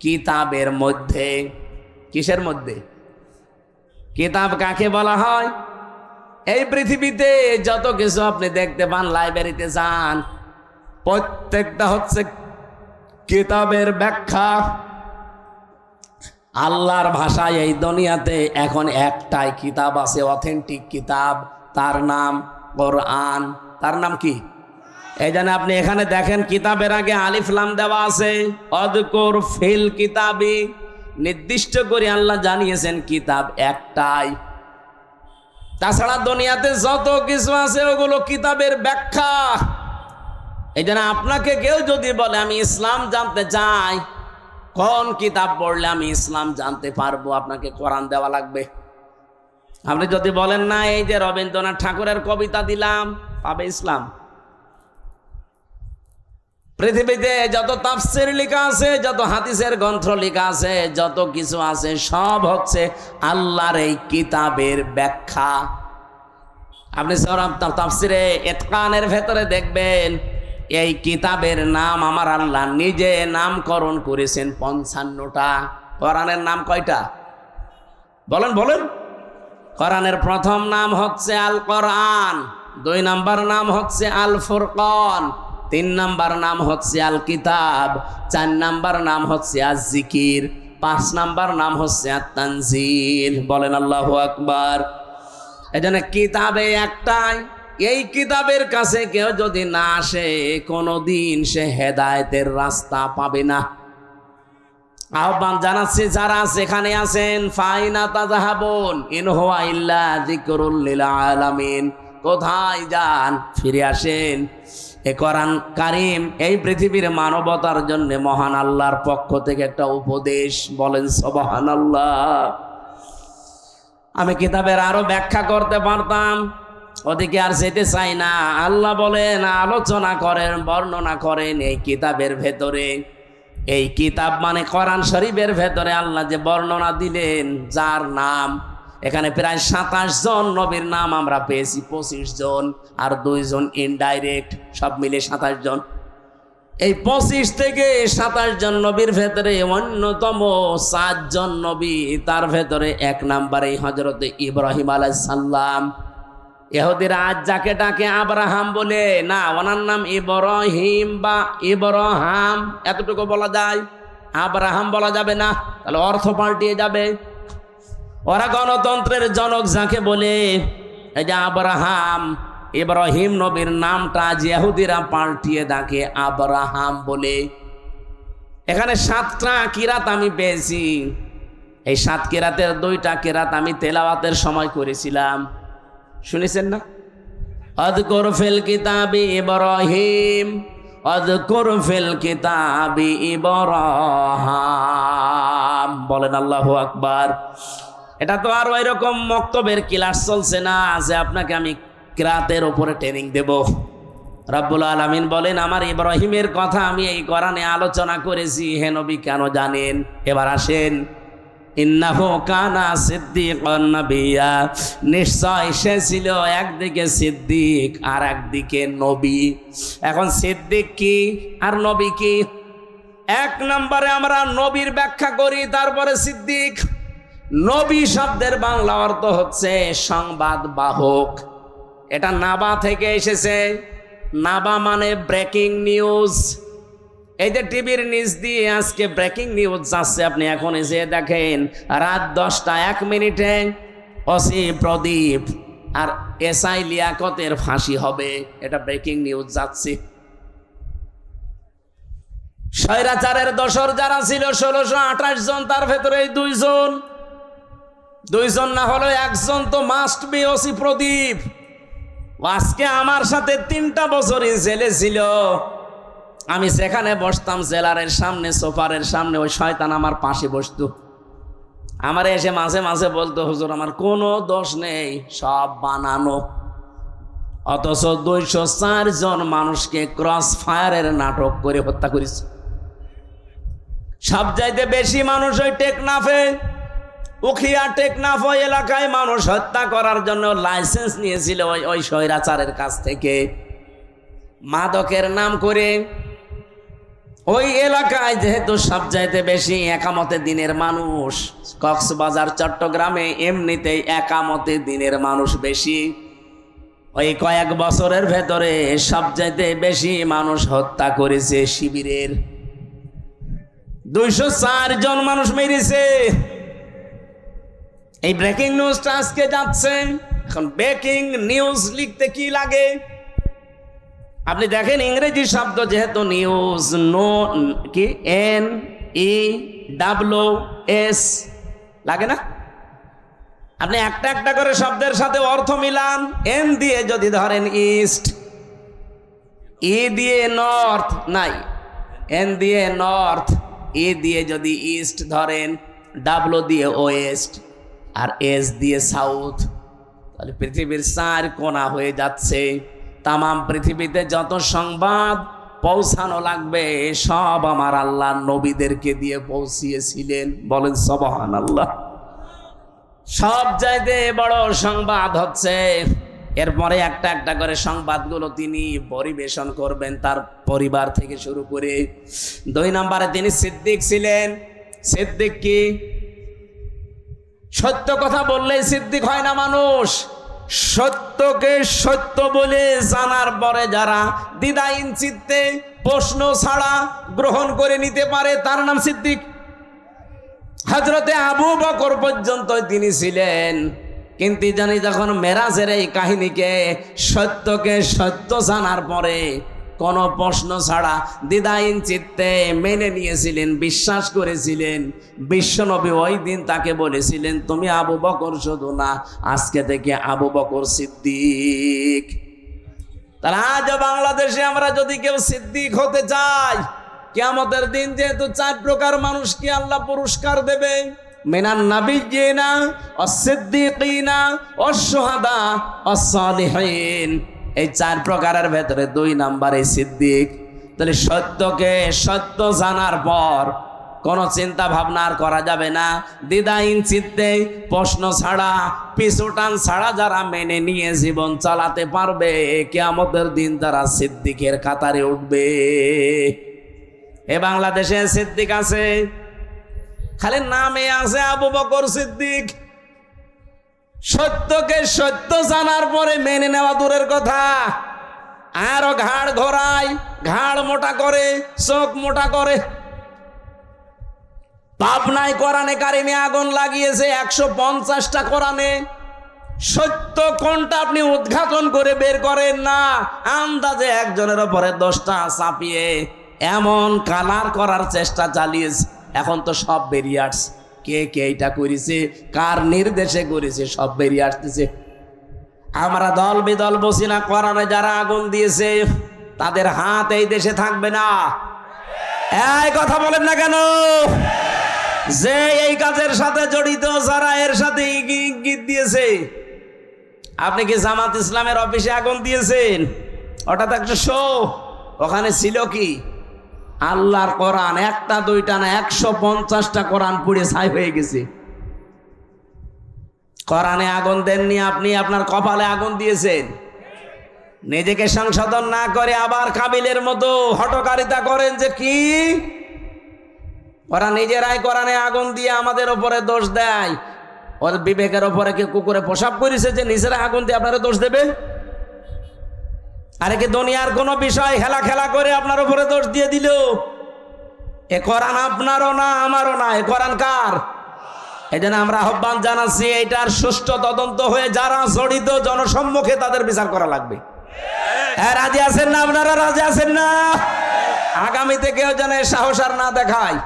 কিতাবের মধ্যে। কিসের মধ্যে? কিতাব কাকে বলা হয়? এই পৃথিবীতে যত কিছু আপনি দেখতে পান, লাইব্রেরিতে যান, প্রত্যেকটা হচ্ছে কিতাবের ব্যাখ্যা। আল্লাহর ভাষায় এই দুনিয়াতে এখন একটাই কিতাব আছে, অথেন্টিক কিতাব, তার নাম কোরআন। তার নাম কি? এই জন্য আপনি এখানে দেখেন, কিতাবের আগে আলিফ লাম দেওয়া আছে, অযকুর ফিল কিতাবি। নির্দিষ্ট করে আল্লাহ জানিয়েছেন কিতাব একটাই। তাছাড়া দুনিয়াতে যত কিছু আছে ওগুলো কিতাবের ব্যাখ্যা। এই জন্য আপনাকে কেউ যদি বলে আমি ইসলাম জানতে চাই, কোন কিতাব পড়লে আমি ইসলাম জানতে পারবো, আপনাকে কোরআন দেওয়া লাগবে। আপনি যদি বলেন না, এই যে রবীন্দ্রনাথ ঠাকুরের কবিতা দিলাম, পাবে ইসলাম? পৃথিবীতে যত তাফসীর লেখা আছে, যত হাদিসের গ্রন্থ লেখা আছে, যত কিছু আছে, সব হচ্ছে আল্লাহর এই কিতাবের ব্যাখ্যা। আপনি তাফসীরে ইতকানের ভেতরে দেখবেন, এই কিতাবের নাম আমার আল্লাহ নিজে নামকরণ করেছেন 55টা। কোরআনের নাম কয়টা? বলেন বলেন। কোরআনের প্রথম নাম হচ্ছে আল কোরআন, 2 নাম্বার নাম হচ্ছে আল ফুরকান, 3 নাম্বার নাম হচ্ছে আল কিতাব, 4 নাম্বার নাম হচ্ছে আজ জিকির, 5 নাম্বার নাম হচ্ছে আত তানজিল। বলেন আল্লাহু আকবার। এজন্য কিতাবে একটাই। এই কিতাবের কাছে কেউ যদি না আসে, কোনোদিন সে হেদায়েতের রাস্তা পাবে না। আহ্বান জানাচ্ছি যারা সেখানে আছেন, ফাইনা তাযাহাবুন ইন হুয়া ইল্লা যিকরুল লিল আলামিন। কোথায় যান? ফিরে আসেন। এ কোরআন কারীম এই পৃথিবীর মানবতার জন্য মহান আল্লাহর পক্ষ থেকে একটা উপদেশ। বলেন সুবহানাল্লাহ। আমি কিতাবের আরো ব্যাখ্যা করতে পারতাম, ওদিকে আর যেতে চাই না। আল্লাহ বলেন, আলোচনা করেন, বর্ণনা করেন এই কিতাবের ভেতরে। এই কিতাব মানে কোরআন শরীফের ভেতরে আল্লাহ যে বর্ণনা দিলেন, যার নাম এখানে প্রায় 27 জন নবীর নাম আমরা পেয়েছি, 25 জন আর 2 জন ইনডাইরেক্ট, সব মিলে 27 জন। এই 25 থেকে 27 জন নবীর ভেতরে অন্যতম 4 জন নবী, তার ভেতরে 1 নম্বরে হযরতে ইব্রাহিম আলাইহিস সালাম। ইহুদিরা আজ যাকে ডাকে আব্রাহাম বলে, না, ওনার নাম ইব্রাহিম বা ইব্রাহাম, এতটুকু বলা যায়, আব্রাহাম বলা যাবে না, তাহলে অর্থ পাল্টিয়ে যাবে। ওরা গণতন্ত্রের জনক যাকে বলে, এই যে আব্রাহাম, ইব্রাহিম নবীর নামটা যে ইহুদিরা পাল্টিয়ে ডাকে আব্রাহাম বলে। এখানে 7টা কিরাত আমি পেয়েছি। এই 7 কিরাতের 2টা কিরাত আমি তেলাওয়াতের সময় করেছিলাম, শুনেছেন না? আযকুর ফিল কিতাবি ইব্রাহিম আযকুর ফিল কিতাবি ইব্রাহিম। বলেন আল্লাহু আকবার। এটা তো আর ওই রকম মক্তবের ক্লাস চলছে না যে আপনাকে আমি কিরাতের উপরে ট্রেনিং দেব। রব্বুল আলামিন বলেন আমার ইব্রাহিমের কথা আমি এই কোরআনে আলোচনা করেছি, হে নবী কেন জানেন? এবার আসেন, ইন্নাহু কানা সিদ্দিকান নাবিয়্যা, নিশ্চয় সে ছিল একদিকে সিদ্দিক আর একদিকে নবী। এখন সিদ্দিক কি আর নবী কি? এক নম্বরে আমরা নবীর ব্যাখ্যা করি, তারপরে সিদ্দিক। নবী শব্দের বাংলা অর্থ হচ্ছে সংবাদ বাহক। এটা নাবা থেকে এসেছে। নাবা মানে ব্রেকিং নিউজ। এই যে টিভির নিউজ দিয়ে আজকে ব্রেকিং নিউজ যাচ্ছে, আপনি এখন এসে দেখেন রাত 10টা 1 মিনিটে ওসি প্রদীপ আর এসআই লিয়াকতের ফাঁসি হবে, এটা ব্রেকিং নিউজ যাচ্ছে। স্বৈরাচারের দোসর যারা ছিল 1628 জন, তার ভেতরে এই দুইজন না হলো একজন তো মাস্ট বি ওসি প্রদীপ। আজকে আমার সাথে 3টা বছরই জেলে ছিল। আমি সেখানে বসতাম জেলারের সামনে, সোফারের সামনে, ওই শয়তান আমার পাশে বসতো। আমার এসে মাঝে মাঝে বলতো, হুজুর আমার কোনো দোষ নেই, সব বানানো। অথচ 204 জন মানুষকে ক্রস ফায়ারের নাটক করে হত্যা করেছে। সবচাইতে বেশি মানুষ ওই টেকনাফে, উখিয়া টেকনাফ ওই এলাকায় মানুষ হত্যা করার জন্য লাইসেন্স নিয়েছিল ওই স্বৈরাচারের কাছ থেকে, মাদকের নাম করে। ওই এলাকায় যেহেতু সবচাইতে বেশি একামতে দিনের মানুষ, কক্সবাজার চট্টগ্রামে এমনিতেই একামতে দিনের মানুষ বেশি। ওই কয়েক বছরের ভেতরে সবচাইতে বেশি মানুষ হত্যা করেছে শিবিরের। 204 জন মানুষ মেরেছে। এই ব্রেকিং নিউজটা আজকে যাচ্ছে। এখন ব্রেকিং নিউজ লিখতে কি লাগে? আপনি দেখেন ইংরেজি শব্দ যেহেতু নিউজ, নো কি NEWS লাগে না? আপনি একটা একটা করে শব্দের সাথে অর্থ মিলান। এন দিয়ে যদি ধরেন ইস্ট, ই দিয়ে নর্থ, নাই এন দিয়ে নর্থ, ই দিয়ে যদি ইস্ট ধরেন, ডাব্লু দিয়ে ওয়েস্ট, আর এস দিয়ে সাউথ, তাহলে পৃথিবীর 4 কোণা হয়ে যাচ্ছে। তামাম পৃথিবীতে যত সংবাদ পৌঁছানো লাগবে সব আমার আল্লাহ নবীদেরকে দিয়ে পৌঁছিয়েছিলেন। বলেন সুবহানাল্লাহ। সব চাইতে বড় সংবাদ হচ্ছে, এরপরে একটা একটা করে সংবাদগুলো তিনি পরিবেশন করবেন তার পরিবার থেকে শুরু করে। 2 নম্বরে তিনি সিদ্দিক ছিলেন। সিদ্দিক কি? সত্য কথা বললেই সিদ্দিক হয় না মানুষ। সত্যকে সত্য বলে জানার পরে যারা দ্বিধাহীন চিত্তে প্রশ্ন ছাড়া গ্রহণ করে নিতে পারে তার নাম সিদ্দিক। হযরতে আবু বকর পর্যন্ত তিনি ছিলেন, কিন্তু জানি যখন মেরাজের এই কাহিনীকে সত্যকে সত্য জানার পরে কোনো প্রশ্ন ছাড়া দ্বিধাহীন চিত্তে মেনে নিয়েছিলেন, বিশ্বাস করেছিলেন। বিশ্বনবী ওই দিন তাকে বলেছিলেন, তুমি আবু বকর শুধু না, আজকে থেকে আবু বকর সিদ্দিক। তাহলে আজ বাংলাদেশে আমরা যদি কেউ সিদ্দিক হতে চাই, কিয়ামতের দিন যেহেতু 4 প্রকার মানুষকে আল্লাহ পুরস্কার দেবে, মিনান নাবিয়্যিনা ওয়াস-সিদ্দীকিনা ওয়াশ-শুহাদা ওয়াস-সালিহিন। এই 4 প্রকারের ভেতরে 2 নম্বরে সিদ্দিক। তাহলে সত্যকে সত্য জানার পর কোনো চিন্তা ভাবনা আর করা যাবে না। দ্বিধাহীন চিত্তে প্রশ্ন ছাড়া, পিছুটান ছাড়া যারা মেনে নিয়ে জীবন চালাতে পারবে, কিয়ামতের দিন তারা সিদ্দিকের কাতারে উঠবে। এ বাংলাদেশে সিদ্দিক আছে, খালি নামে আছে আবু বকর সিদ্দিক। সত্যকে সত্য জানার পরে মেনে নেওয়া দূরের কথা, আরো ঘাড় ঘোরায়, ঘাড় মোটা করে, চোখ মোটা করে। পাবনায় কোরআনে কারিমে আগুন লাগিয়েছে 150টা কোরআনে। সত্য কোনটা আপনি উদ্ঘাটন করে বের করেন না, আন্দাজে একজনের উপরে 10টা চাপিয়ে এমন কালার করার চেষ্টা চালিয়েছে। এখন তো সব বেরিয়ে আসছে, কে কে এটা করেছে, কার নির্দেশে করেছে, সব বেরিয়ে আসতেছে। আমরা দল বিদল বসি না, কোরআনে যারা আগুন দিয়েছে তাদের হাত এই দেশে থাকবে না। এই কথা বলেন না কেন? যে এই কাজের সাথে জড়িত, যারা এর সাথে ইঙ্গিত দিয়েছে। আপনি কি জামাত ইসলামের অফিসে আগুন দিয়েছেন? ওটা তো একটা শো। ওখানে ছিল কি? আল্লাহর কোরআন, একটা দুইটা না 150টা কোরআন পুড়ে ছাই হয়ে গেছে। কোরআনে আগুন দেননি আপনি, আপনার কপালে আগুন দিয়েছেন। নিজেকে সংশোধন না করে আবার কাবিলের মতো হটকারিতা করেন যে কি ওরা নিজেরাই কোরআনে আগুন দিয়ে আমাদের ওপরে দোষ দেয়। ওর বিবেকের ওপরে কি কুকুরে প্রসাব করেছে যে নিজেরা আগুন দিয়ে আপনারা দোষ দেবে? আরে কি দুনিয়ার কোনো বিষয় হেলা খেলা করে আপনার উপরে দোষ দিয়ে দিল? এ কোরআন আপনারও না, আমারও না, এ কোরআন কার? এই জন্য আমরা আহ্বান জানাচ্ছি, এটার সুষ্ঠু তদন্ত হয়ে যারা জড়িত জনসম্মুখে তাদের বিচার করা লাগবে। রাজি আছেন না আপনারা? রাজি আছেন না? আগামীতে কেউ যেন সাহস আর না দেখায়।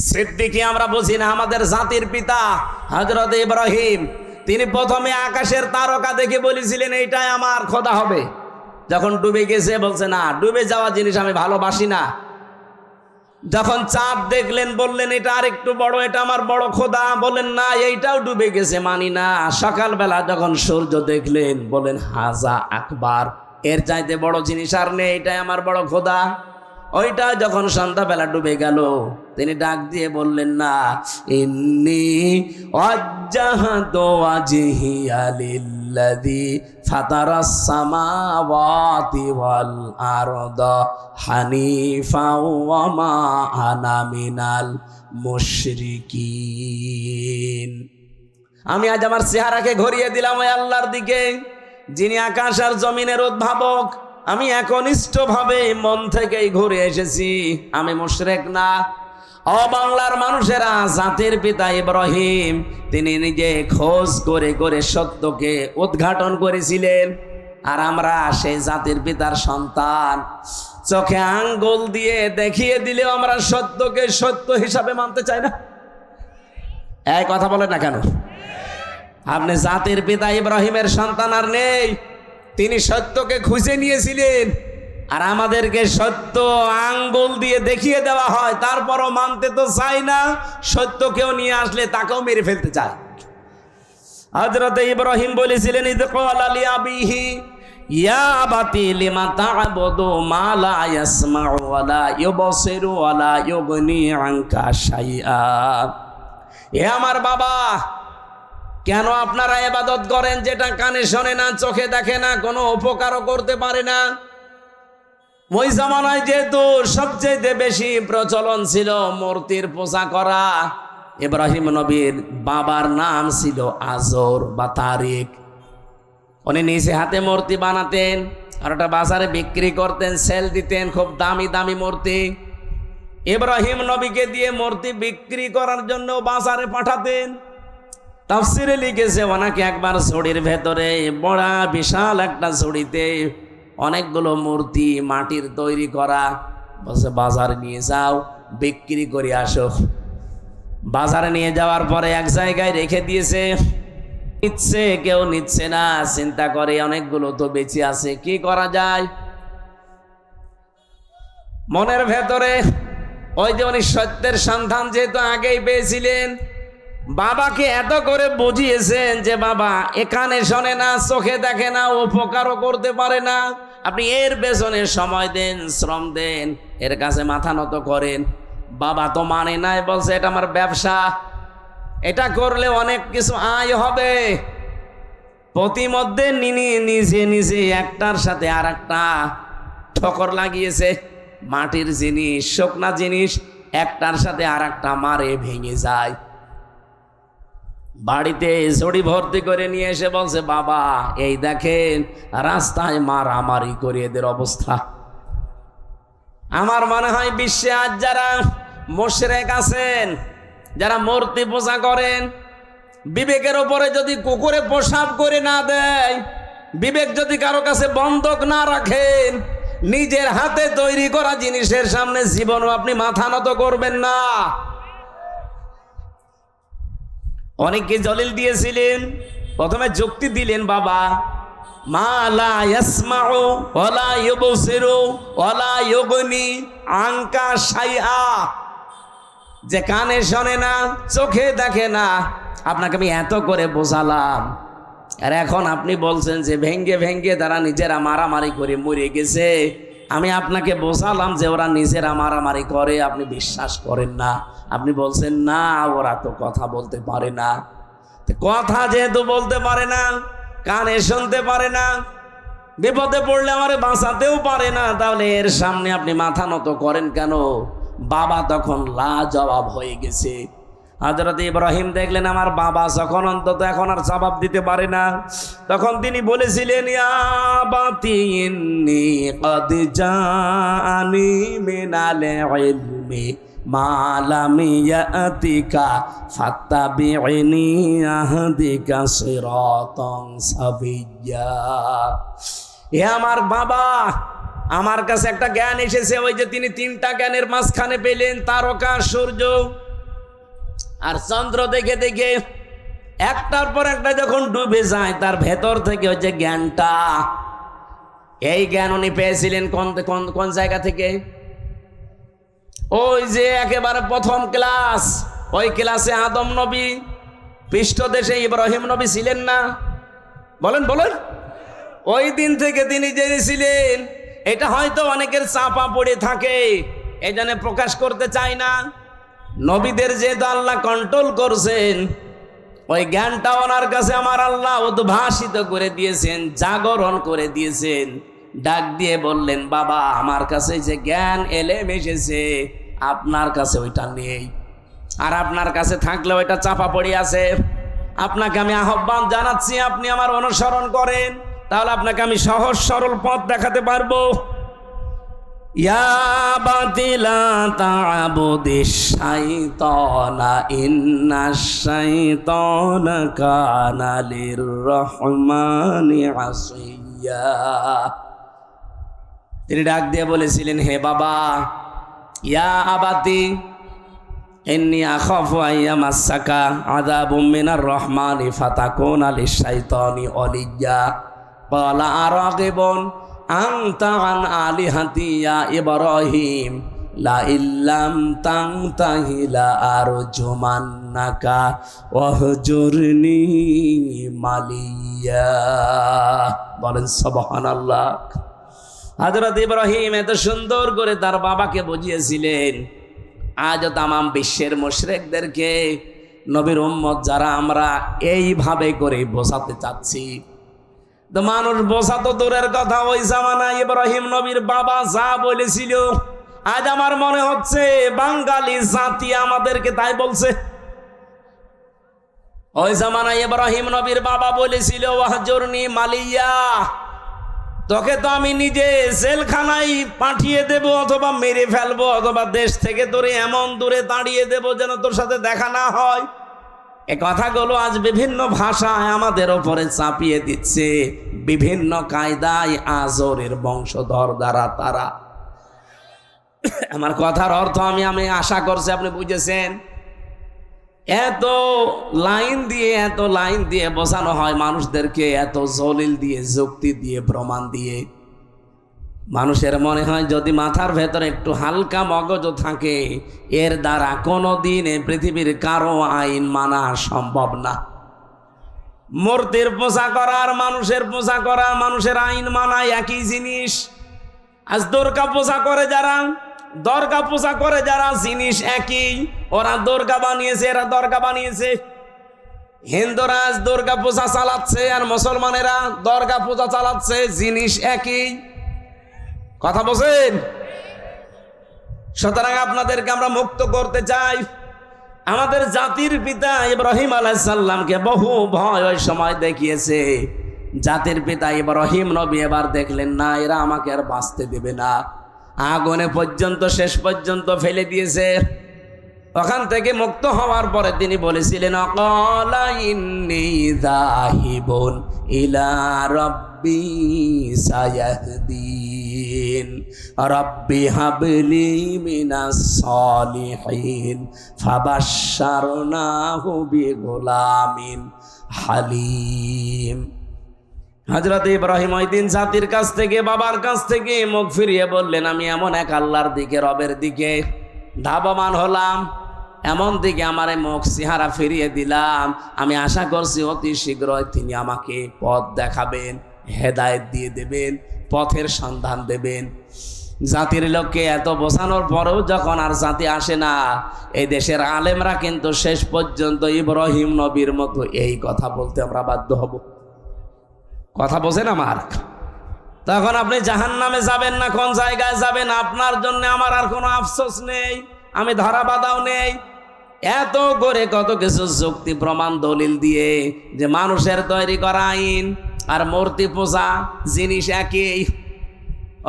সিদ্দিকী আমরা বুঝি না, আমাদের জাতির পিতা হযরত ইব্রাহিম, তিনি প্রথমে আকাশের তারকা দেখে বলেছিলেন এইটাই আমার খোদা হবে। যখন ডুবে গেছে বলছে না, ডুবে যাওয়া জিনিস আমি ভালোবাসি না। যখন চাঁদ দেখলেন বললেন এটা আর একটু বড়, এটা আমার বড় খোদা। বলেন না, এইটাও ডুবে গেছে, মানি না। সকালবেলা যখন সূর্য দেখলেন বলেন হাজা আকবার, এর চাইতে বড় জিনিস আর নেই, এটাই আমার বড় খোদা। ওইটা যখন সন্ধ্যাবেলা ডুবে গেল, তিনি ডাক দিয়ে বললেন না, ইন্নী ওয়াজ্জাহতু ওয়াজহিয়া লিল্লাযী ফাতারাস সামাওয়াতি ওয়াল আরদা হানিফা ওয়া মা আনা মিনাল মুশরিকিন। আমি আজ আমার চেহারাকে ঘুরিয়ে দিলাম ওই আল্লাহর দিকে, যিনি আকাশ আর জমিনের উদ্ভাবক। আমি একনিষ্ঠভাবে মন থেকেই ঘুরে এসেছি, আমি মুশরিক না। ও বাংলার মানুষেরা, জাতির পিতা ইব্রাহিম তিনি নিজে খোঁজ করে করে সত্যকে উদ্ঘাটন করেছিলেন। আর আমরা সেই জাতির পিতার সন্তান, চোখে আঙ্গুল দিয়ে দেখিয়ে দিলেও আমরা সত্যকে সত্য হিসাবে মানতে চাই না। এই কথা বলেন না কেন? আপনি জাতির পিতা ইব্রাহিমের সন্তান আর নেই, তিনি সত্যকে খুঁজে নিয়েছিলেন। আর আমাদেরকে সত্য আঙ্গুল দিয়ে দেখিয়ে দেওয়া হয়, তারপরও মানতে তো চাই না। সত্য কেউ নিয়ে আসলে তাকেও মেরে ফেলতে চায়। হযরত ইব্রাহিম বলেছিলেন, ইদ ক্বালা লিআবিহি ইয়া আবাতি লিমা তা'বুদু মা লা ইয়াসমা'ু ওয়া লা ইউবসিরু ওয়া লা ইউগনি আনকা শাইআ। হে আমার বাবা, কেন আপনারা ইবাদত করেন যেটা কানে শোনে না, চোখে দেখে না, কোনো উপকারও করতে পারে না? ওই জামানায় যেহেতু সবচেয়ে বেশি প্রচলন ছিল মূর্তির পূজা করা। ইব্রাহিম নবীর বাবার নাম ছিল আজর বা তারিক। উনি নিজে হাতে মূর্তি বানাতেন আর ওটা বাজারে বিক্রি করতেন, সেল দিতেন, খুব দামি দামি মূর্তি। ইব্রাহিম নবীকে দিয়ে মূর্তি বিক্রি করার জন্য বাজারে পাঠাতেন। তাফসিরে লিখেছে, ওনাকে একবার ঝুড়ির ভেতরে, বড় বিশাল একটা ঝুড়িতে অনেকগুলো মূর্তি মাটির তৈরি করা, বলছে বাজারে নিয়ে যাও, বিক্রি করে আসো। বাজারে নিয়ে যাওয়ার পরে এক জায়গায় রেখে দিয়েছে, নিচ্ছে কেউ নিচ্ছে না। চিন্তা করে অনেকগুলো তো বেঁচে আছে, কি করা যায়? মনের ভেতরে ওই যে উনি সত্যের সন্ধান যেহেতু আগেই পেয়েছিলেন, বাবাকে এত করে বুঝিয়েছেন যে বাবা এখানে শোনে না, চোখে দেখে না, উপকারও করতে পারে না, আপনি এর পেছনে সময় দেন, শ্রম দেন, এর কাছে মাথা নত করেন। বাবা তো মানে নাই, বলছে এটা আমার ব্যবসা, এটা করলে অনেক কিছু আয় হবে। প্রতিমধ্যে নিজে নিজে একটার সাথে আর একটা ঠোকর লাগিয়েছে। মাটির জিনিস, শুকনা জিনিস একটার সাথে আর একটা মারে ভেঙে যায়। বাড়িতে ঝুড়ি ভর্তি করে নিয়ে এসে বলছে, বাবা এই দেখেন রাস্তায় মারামারি করে এদের অবস্থা। আমার মনে হয় বিশ্বে আজ যারা মুশরিক আছেন, যারা মূর্তি পূজা করেন, বিবেকের ওপরে যদি কুকুরে প্রসাব করে না দেয়, বিবেক যদি কারো কাছে বন্ধক না রাখেন, নিজের হাতে তৈরি করা জিনিসের সামনে জীবনও আপনি মাথা নত করবেন না। অনেককে দলিল দিয়েছিলেন, প্রথমে যুক্তি দিলেন, বাবা মা লা ইয়াসমাউ ওয়ালা ইউবসিরু ওয়ালা ইউগনি আনকা শাইআ, যে কানে শোনে না, চোখে দেখে না। আপনাকে আমি এত করে বোঝালাম, আর এখন আপনি বলছেন যে ভেঙ্গে ভেঙ্গে তারা নিজেরা মারামারি করে মরে গেছে। আমি আপনাকে বোঝালাম যে ওরা নিজেরা মারামারি করে, আপনি বিশ্বাস করেন না। আপনি বলছেন না ওরা তো কথা বলতে পারে না। কথা যেহেতু বলতে পারে না, কানে শুনতে পারে না, বিপদে পড়লে আমারে বাঁচাতেও পারে না, তাহলে এর সামনে আপনি মাথা নত করেন কেন? বাবা তখন লাজবাব হয়ে গেছে। হযরত ইব্রাহিম দেখলেন আমার বাবা যখন অন্তত এখন আর জবাব দিতে পারে না, তখন তিনি বলেছিলেন, ইয়া আবাতি ইন্নী ক্বাদ জাআনি মিনাল ইলমি মা লাম ইয়াতিকা ফাত্তাবি'নি আহদিকা সিরাতান সাবিয়্যা। হে আমার বাবা, আমার কাছে একটা জ্ঞান এসেছে, ওই যে তিনি তিনটা জ্ঞানের মাঝখানে পেলেন, তারকা, সূর্য আর চন্দ্র দেখে দেখে একটার পর একটা যখন ডুবে যায়, তার ভেতর থেকে ওই যে জ্ঞানটা, এই জ্ঞান উনি পেয়েছিলেন কোন জায়গা থেকে? ওই যে একেবারে প্রথম ক্লাস, ওই ক্লাসে আদম নবী, পৃষ্ঠদেশে ইব্রাহিম নবী ছিলেন না? বলেন বলেন। ওই দিন থেকে তিনি জেনেছিলেন। এটা হয়তো অনেকের চাপা পড়ে থাকে, এই জন্য প্রকাশ করতে চায় না। নবীদের যেহেতু আল্লাহ কন্ট্রোল করছেন, ওই জ্ঞানটা ওনার কাছে আমার আল্লাহ উদ্ভাসিত করে দিয়েছেন, জাগরণ করে দিয়েছেন। ডাক দিয়ে বললেন, বাবা আমার কাছে যে জ্ঞান এলেম এসেছে, আপনার কাছে ওইটা নেই, আর আপনার কাছে থাকলে ওইটা চাপা পড়ে আছে। আপনাকে আমি আহ্বান জানাচ্ছি, আপনি আমার অনুসরণ করেন, তাহলে আপনাকে আমি সহজ সরল পথ দেখাতে পারবো। ইয়া বাতিলা তা'বুদিশ শাইতানা ইন্নাশ শাইতানা কানা লির-রহমানি আসিয়া। তিনি ডাক দিয়ে বলেছিলেন, হে বাবা, ইয়া আবাতি ইন্নী আখাফু আইয়ামাসসাকা আযাবুম মিনার রহমানি ফাতাকুনা লিশ-শাইতানি ওয়ালিয়্যা। ক্বালা আরাগিবুন আনতা আন আলিহাতি ইয়া ইব্রাহিম লা ইল্লাম তানতাহি লা আরজুমান্নাকা ওয়াহজুরনি মালিয়া। বলেন সুবহানাল্লাহ। হযরত ইব্রাহিম এত সুন্দর করে তার বাবাকে বুঝিয়েছিলেন। আজও তামাম বিশ্বের মুশরিকদেরকে, নবীর উম্মত যারা আমরা এইভাবে করে বোঝাতে চাচ্ছি, তো মানুষ বোঝা তো দূরের কথা, ওই জামানায় ইব্রাহিম নবীর বাবা যা বলেছিল, আজ আমার মনে হচ্ছে বাঙালি জাতি আমাদেরকে তাই বলছে। ওই জামানায় ইব্রাহিম নবীর বাবা বলেছিল, ওয়াহজুরনি মালিয়া, তোকে তো আমি নিজে জেলখানায় পাঠিয়ে দেব, অথবা মেরে ফেলবো, অথবা দেশ থেকে তোরে এমন দূরে দাঁড়িয়ে দেব যেন তোর সাথে দেখা না হয়। এ কথাগুলো আজ বিভিন্ন ভাষায় আমাদের ওপরে চাপিয়ে দিচ্ছে, বিভিন্ন কায়দায় আজরের বংশধর দ্বারা তারা। আমার কথার অর্থ আমি আশা করছি আপনি বুঝেছেন। এত লাইন দিয়ে বোঝানো হয় মানুষদেরকে, এত জলিল দিয়ে, যুক্তি দিয়ে, প্রমাণ দিয়ে। মানুষের মনে হয় যদি মাথার ভেতরে একটু হালকা মগজ থাকে, এর দ্বারা কোনোদিন পৃথিবীর কারো আইন মানা সম্ভব না। মূর্তির পূজা করা আর মানুষের পূজা করা, মানুষের আইন মানা একই জিনিস। আজ দুর্গা পূজা করে যারা, দরগা পূজা করে যারা, জিনিস একই। ওরা দুর্গা বানিয়েছে, এরা দরগা বানিয়েছে। হিন্দুরা আজ দুর্গা পূজা চালাচ্ছে আর মুসলমানেরা দরগা পূজা চালাচ্ছে, জিনিস একই। কথা বলছেন? সুতরাং আপনাদেরকে আমরা মুক্ত করতে চাই। আমাদের জাতির পিতা ইব্রাহিম আলাইহিস সালামকে বহু ভয় ওই সময় দেখিয়েছে। জাতির পিতা ইব্রাহিম নবী এবার দেখলেন না, এরা আমাকে আর বাঁচতে দেবে না, আগুনে পর্যন্ত শেষ পর্যন্ত ফেলে দিয়েছে। ওখান থেকে মুক্ত হওয়ার পরে তিনি বলেছিলেন, অকালা ইন্নী যাহিবুন ইলা রাব্বি সায়াহদিন রাব্বি হাবলি মিনাস সালিহিন ফাবাশশারনাহু বিগুলামিন হালিম। হযরত ইব্রাহিম ওই দিন জাতির কাছ থেকে, বাবার কাছ থেকে মুখ ফিরিয়ে বললেন, আমি এমন এক আল্লাহর দিকে, রবের দিকে ধাবমান হলাম, এমন দিকে আমার মুখ চেহারা ফিরিয়ে দিলাম, আমি আশা করছি অতি শীঘ্রই তিনি আমাকে পথ দেখাবেন, হেদায়েত দিয়ে দেবেন, পথের সন্ধান দেবেন। জাতির লোককে এত বোঝানোর পরেও যখন আর জাতি আসে না, এই দেশের আলেমরা কিন্তু শেষ পর্যন্ত ইব্রাহিম নবীর মতো এই কথা বলতে আমরা বাধ্য হব। কথা বোঝেন আমার? তখন আপনি জাহান্নামে যাবেন না, কোন জায়গায় যাবেন, আপনার জন্য আমার আর কোনো আফসোস নেই, আমি ধরা বাঁধাও নেই। এত করে কত কিছু যুক্তি প্রমাণ দলিল দিয়ে যে মানুষের তৈরি করা আইন আর মূর্তি পূজা জিনিস একই,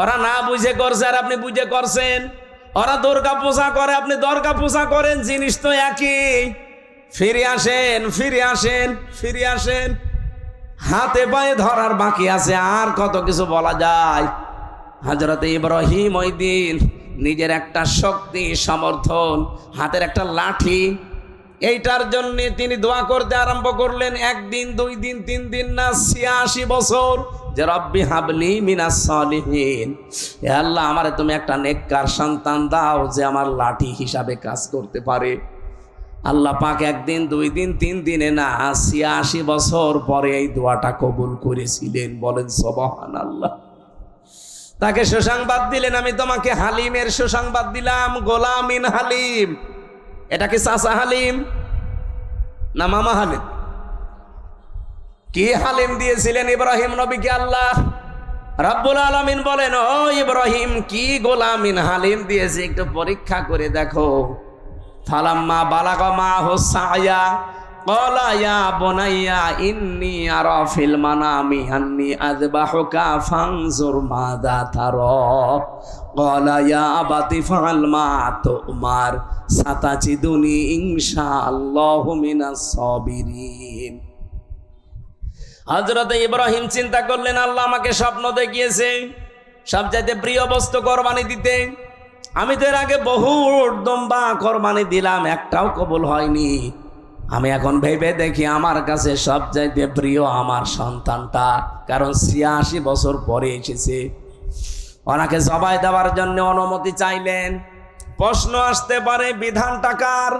ওরা না বুঝে করছে আর আপনি বুঝে করছেন, ওরা দুর্গা পূজা করে আপনি দুর্গা পূজা করেন, জিনিস তো একই। ফিরে আসেন, ফিরে আসেন, ফিরে আসেন। হাতে পায়ে ধরার বাকি আছে, আর কত কিছু বলা যায়। হযরত ইব্রাহিম ওই দিন নিজের একটা শক্তি, সমর্থন, হাতের একটা লাঠি, এইটার জন্য তিনি দোয়া করতে আরম্ভ করলেন। একদিন, 2 দিন, 3 দিন না, 86 বছর, যে রব্বি হাবলি মিনাস সালিহিন, হে আল্লাহ আমারে তুমি একটা নেককার সন্তান দাও যে আমার লাঠি হিসাবে কাজ করতে পারে। আল্লাহ পাক 1 দিন, 2 দিন, 3 দিনে না, 86 বছর পরে এই দোয়াটা কবুল করেছিলেন। বলেন সুবহানাল্লাহ। তাকে সুসংবাদ দিলেন, আমি তোমাকে হালিমের সুসংবাদ দিলাম, গোলামিন হালিম। এটা কি চাচা হালিম না মামা হালিম? কি হালিম দিয়েছিলেন ইব্রাহিম নবীকে আল্লাহ রাব্বুল আলামিন? বলেন, ও ইব্রাহিম, কি গোলামিন হালিম দিয়েছে, একটু পরীক্ষা করে দেখো। ফালাম্মা বালাগা মাহু সায়া ক্বালা ইয়া বুনাইয়া ইন্নী আরা ফিল মানামি আন্নী আযবাহুকা ফানজুর মাযা তারা ক্বালা ইয়া আবাতি ফাআল মা তুমার সাতাজিদুনি ইনশাআল্লাহু মিনাস সাবিরিন। হযরত ইব্রাহিম চিন্তা করলেন, আল্লাহ আমাকে স্বপ্ন দেখিয়েছে সবচাইতে প্রিয় বস্তু কোরবানি দিতে। আমি তো এর আগে বহু দম্বা কোরবানি দিলাম, একটাও কবুল হয়নি। আমি এখন ভেবে দেখি আমার কাছে সবচাইতে প্রিয় আমার সন্তানটা, কারণ 86 বছর পরে এসেছে। ওনাকে জবাই দেওয়ার জন্য অনুমতি চাইলেন। প্রশ্ন আসতে পারে, বিধানটা কার?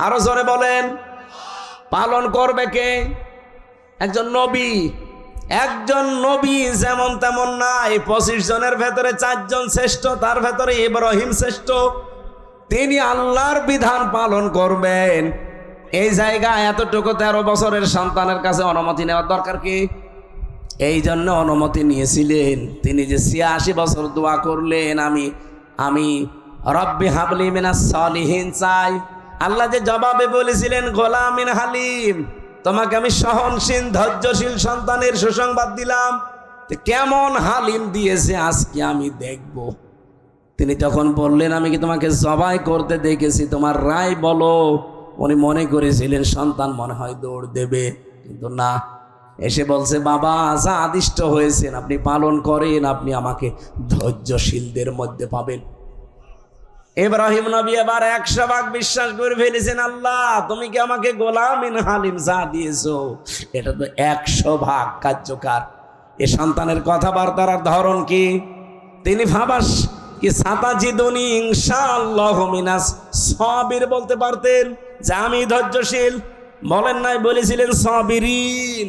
আরো জোরে বলেন। পালন করবে কে? একজন নবী। একজন নবী যেমন তেমন নাই। 25 জনের ভেতরে 4 জন শ্রেষ্ঠ, তার ভেতরে ইব্রাহিম শ্রেষ্ঠ। তিনি আল্লাহর বিধান পালন করবেন, এই জায়গায় এতটুকু 13 বছরের সন্তানের কাছে অনুমতি নেওয়ার দরকার কি? এই জন্য অনুমতি নিয়েছিলেন। তিনি যে 86 বছর দোয়া করলেন, আমি রব্বি হাবলি মিনাস সালিহিন চাই। আল্লাহ যে জবাবে বলেছিলেন গোলামিন হালিম, তোমাকে আমি সহনশীল, ধৈর্যশীল সন্তানের সুসংবাদ দিলাম। কেমন হালিম দিয়েছে আজকে আমি দেখব। তিনি তখন বললেন, আমি কি তোমাকে জবাই করতে দেখেছি, তোমার রায় বলো। উনি মনে করেছিলেন সন্তান মনে হয় দৌড় দেবে, কিন্তু না, এসে বলছে, বাবা যা আদিষ্ট হয়েছেন আপনি পালন করেন, আপনি আমাকে ধৈর্যশীলদের মধ্যে পাবেন। ইব্রাহিম নবী এবার 100 ভাগ বিশ্বাস করে ফেলেছেন, আল্লাহ তুমি কি আমাকে গোলামিন হালিম যা দিয়েছো এটা তো 100 ভাগ কার্যকর। এ সন্তানের কথাবার্তার ধরন কি? তিনি ভাবাস কি সাতাজিদুনি ইনশাআল্লাহু মিনাস সাবির বলতে পারতেন, যে আমি ধৈর্যশীল। বলেন নাই, বলেছিলেন সাবিরিন।